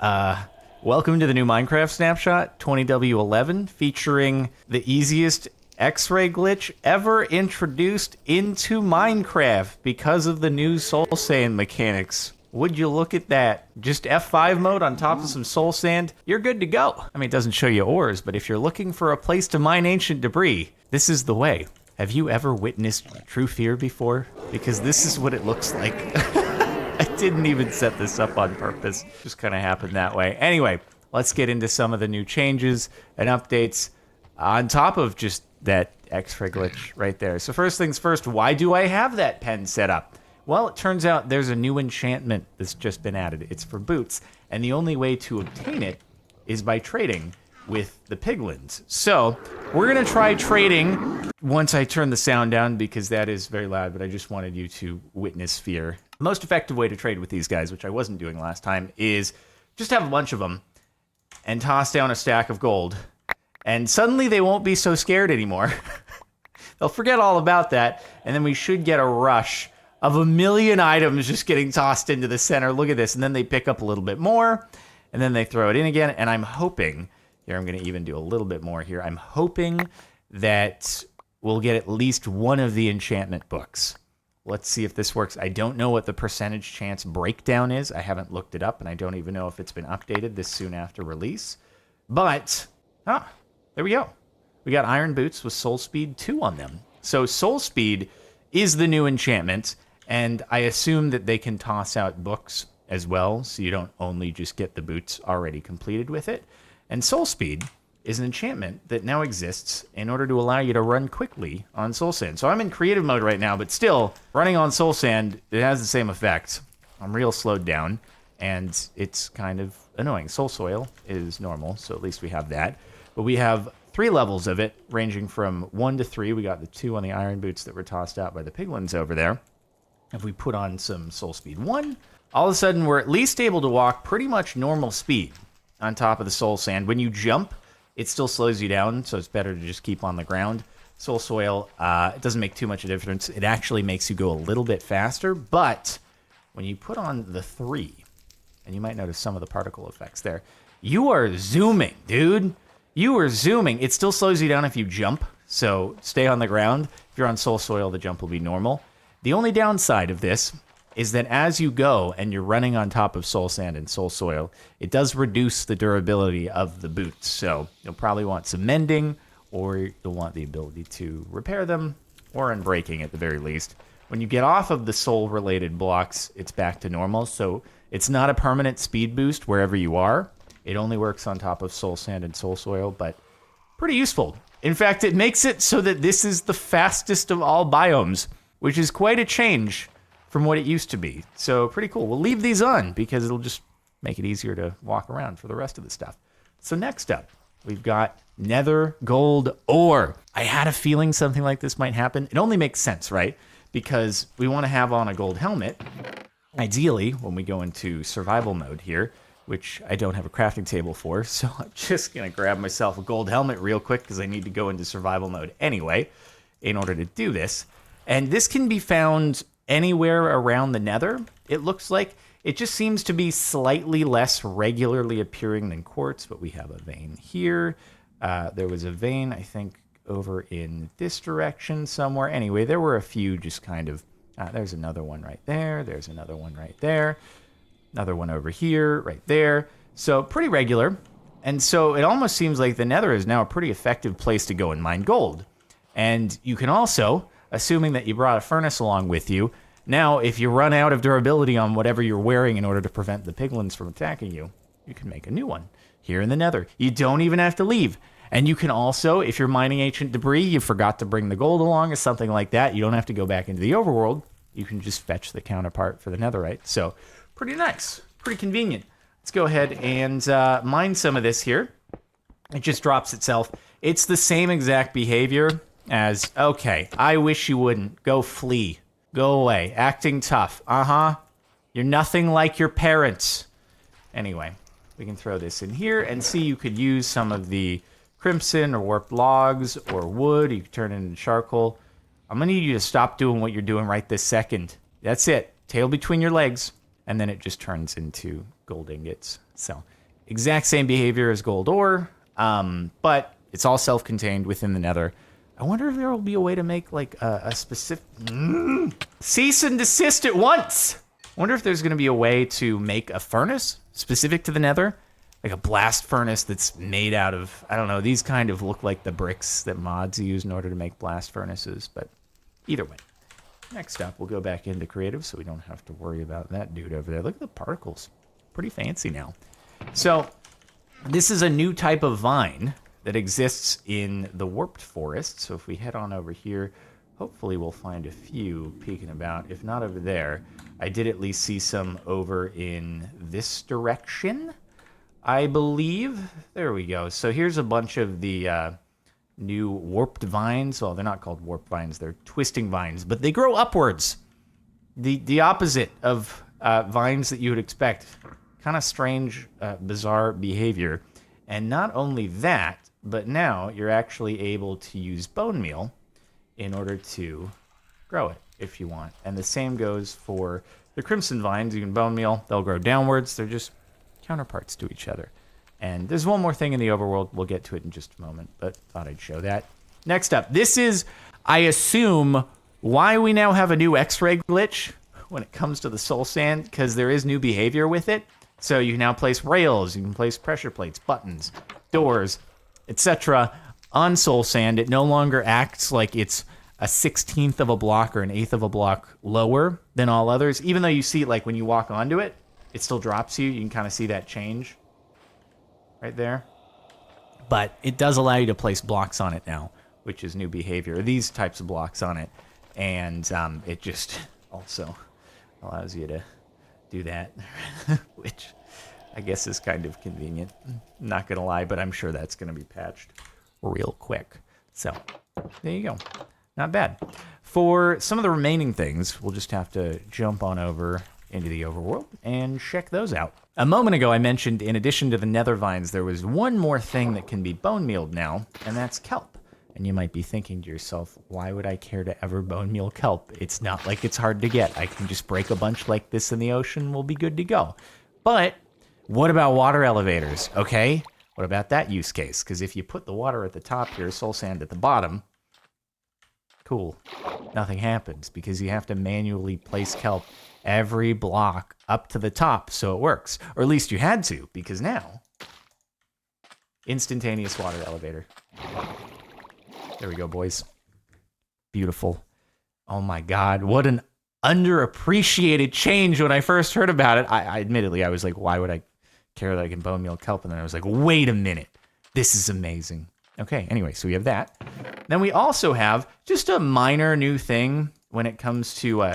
Welcome to the new Minecraft snapshot 20W11 featuring the easiest X-ray glitch ever introduced into Minecraft because of the new soul sand mechanics. Would you look at that? Just F5 mode on top of some soul sand, you're good to go. I mean, it doesn't show you ores, but if you're looking for a place to mine ancient debris, this is the way. Have you ever witnessed true fear before? Because this is what it looks like. I didn't even set this up on purpose. Just kind of happened that way. Anyway, let's get into some of the new changes and updates on top of just that X-ray glitch right there. So first things first, why do I have that pen set up? Well, it turns out there's a new enchantment that's just been added. It's for boots, and the only way to obtain it is by trading with the piglins. So we're gonna try trading once I turn the sound down because that is very loud, but I just wanted you to witness fear. The most effective way to trade with these guys, which I wasn't doing last time, is just have a bunch of them and toss down a stack of gold. And suddenly they won't be so scared anymore. They'll forget all about that, and then we should get a rush of 1,000,000 items just getting tossed into the center. Look at this, and then they pick up a little bit more, and then they throw it in again, and I'm hoping, here I'm gonna even do a little bit more here, I'm hoping that we'll get at least one of the enchantment books. Let's see if this works. I don't know what the percentage chance breakdown is. I haven't looked it up, and I don't even know if it's been updated this soon after release. But, there we go. We got iron boots with soul speed 2 on them. So soul speed is the new enchantment, and I assume that they can toss out books as well, so you don't only just get the boots already completed with it. And soul speed is an enchantment that now exists in order to allow you to run quickly on soul sand. So I'm in creative mode right now, but still, running on soul sand, it has the same effect. I'm real slowed down, and it's kind of annoying. Soul soil is normal, so at least we have that. But we have 3 levels of it, ranging from 1 to 3. We got the 2 on the iron boots that were tossed out by the piglins over there. If we put on some soul speed 1, all of a sudden we're at least able to walk pretty much normal speed on top of the soul sand. When you jump, it still slows you down, so it's better to just keep on the ground. Soul soil, it doesn't make too much of a difference. It actually makes you go a little bit faster, but when you put on the 3, and you might notice some of the particle effects there, you are zooming, dude. You are zooming. It still slows you down if you jump, so stay on the ground. If you're on soul soil, the jump will be normal. The only downside of this is that as you go and you're running on top of soul sand and soul soil, it does reduce the durability of the boots. So you'll probably want some mending, or you'll want the ability to repair them, or unbreaking at the very least. When you get off of the soul-related blocks, it's back to normal. So it's not a permanent speed boost wherever you are. It only works on top of soul sand and soul soil, but pretty useful. In fact, it makes it so that this is the fastest of all biomes, which is quite a change from what it used to be. So pretty cool. We'll leave these on because it'll just make it easier to walk around for the rest of the stuff. So next up, we've got Nether Gold ore. I had a feeling something like this might happen. It only makes sense, right? Because we want to have on a gold helmet, ideally, when we go into survival mode here, which I don't have a crafting table for, so I'm just going to grab myself a gold helmet real quick because I need to go into survival mode anyway in order to do this. And this can be found anywhere around the Nether, it looks like. It just seems to be slightly less regularly appearing than quartz, but we have a vein here. There was a vein, I think, over in this direction somewhere. Anyway, there were a few just kind of... there's another one right there. There's another one right there. Another one over here, right there. So pretty regular. And so it almost seems like the Nether is now a pretty effective place to go and mine gold. And you can also, assuming that you brought a furnace along with you, now if you run out of durability on whatever you're wearing in order to prevent the piglins from attacking you, you can make a new one here in the Nether. You don't even have to leave. And you can also, if you're mining ancient debris, you forgot to bring the gold along or something like that, you don't have to go back into the overworld. You can just fetch the counterpart for the netherite. So pretty nice, pretty convenient. Let's go ahead and mine some of this here. It just drops itself. It's the same exact behavior as, okay, I wish you wouldn't. Go flee. Go away. Acting tough. You're nothing like your parents. Anyway, we can throw this in here and see you could use some of the crimson or warped logs or wood. You can turn it into charcoal. I'm going to need you to stop doing what you're doing right this second. That's it. Tail between your legs. and then it just turns into gold ingots. So exact same behavior as gold ore, but it's all self-contained within the nether. I wonder if there will be a way to make like a specific... Cease and desist at once! I wonder if there's going to be a way to make a furnace specific to the nether. Like a blast furnace that's made out of, I don't know, these kind of look like the bricks that mods use in order to make blast furnaces, but either way. Next up, we'll go back into creative so we don't have to worry about that dude over there. Look at the particles. Pretty fancy now. So this is a new type of vine that exists in the warped forest. So if we head on over here, hopefully we'll find a few peeking about. If not over there, I did at least see some over in this direction, I believe. There we go. So here's a bunch of the new warped vines. Well, they're not called warped vines. They're twisting vines, but they grow upwards. The opposite of vines that you would expect. Kind of strange, bizarre behavior. And not only that, but now you're actually able to use bone meal in order to grow it if you want. And the same goes for the crimson vines. You can bone meal. They'll grow downwards. They're just counterparts to each other. And there's one more thing in the overworld. We'll get to it in just a moment, but thought I'd show that. Next up, this is, I assume, why we now have a new X-ray glitch when it comes to the soul sand, because there is new behavior with it. So you can now place rails, you can place pressure plates, buttons, doors, etc. on soul sand. It no longer acts like it's a 16th of a block or an 1/8 of a block lower than all others. Even though you see, like, when you walk onto it, it still drops you. You can kind of see that change right there. But it does allow you to place blocks on it now, which is new behavior. These types of blocks on it. And it just also allows you to do that, which I guess is kind of convenient. Not going to lie, but I'm sure that's going to be patched real quick. So there you go. Not bad. For some of the remaining things, we'll just have to jump on over into the overworld and check those out. A moment ago, I mentioned in addition to the nether vines, there was one more thing that can be bone mealed now, and that's kelp. And you might be thinking to yourself, why would I care to ever bone meal kelp? It's not like it's hard to get. I can just break a bunch like this in the ocean, we'll be good to go. But what about water elevators, okay? What about that use case? Because if you put the water at the top here, soul sand at the bottom, cool. Nothing happens because you have to manually place kelp every block up to the top so it works. Or at least you had to, because now, instantaneous water elevator. There we go, boys. Beautiful. Oh my God, what an underappreciated change when I first heard about it. I admittedly, I was like, why would I care that I can bone meal kelp? And then I was like, wait a minute, this is amazing. Okay, anyway, so we have that. Then we also have just a minor new thing when it comes to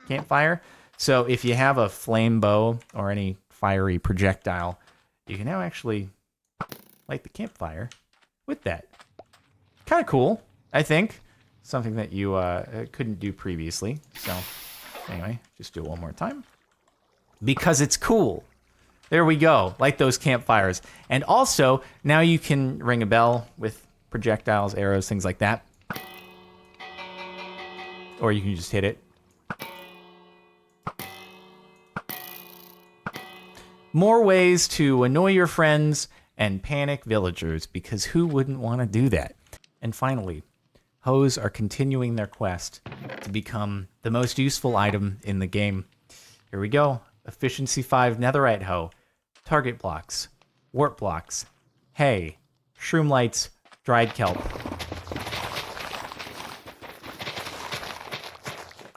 campfire. So if you have a flame bow or any fiery projectile, you can now actually light the campfire with that. Kind of cool, I think. Something that you couldn't do previously. So anyway, just do it one more time. Because it's cool. There we go, like those campfires. And also, now you can ring a bell with projectiles, arrows, things like that. Or you can just hit it. More ways to annoy your friends and panic villagers, because who wouldn't want to do that? And finally, hoes are continuing their quest to become the most useful item in the game. Here we go. Efficiency 5 netherite hoe. Target blocks. Warp blocks. Hay. Shroom lights. Dried kelp.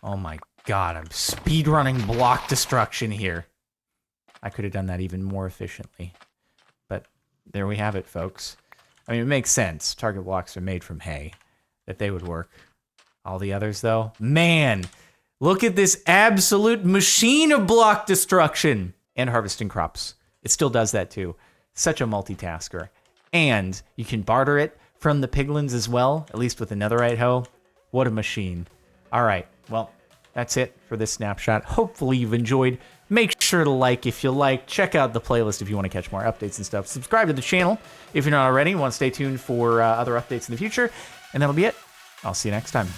Oh my God, I'm speedrunning block destruction here. I could have done that even more efficiently. But there we have it, folks. I mean, it makes sense. Target blocks are made from hay. That they would work. All the others, though? Man, look at this absolute machine of block destruction. And harvesting crops. It still does that, too. Such a multitasker. And you can barter it from the piglins as well, at least with a netherite hoe. What a machine. All right, well, that's it for this snapshot. Hopefully you've enjoyed. Make sure to like if you like. Check out the playlist if you want to catch more updates and stuff. Subscribe to the channel if you're not already. Want to stay tuned for other updates in the future. And that'll be it. I'll see you next time.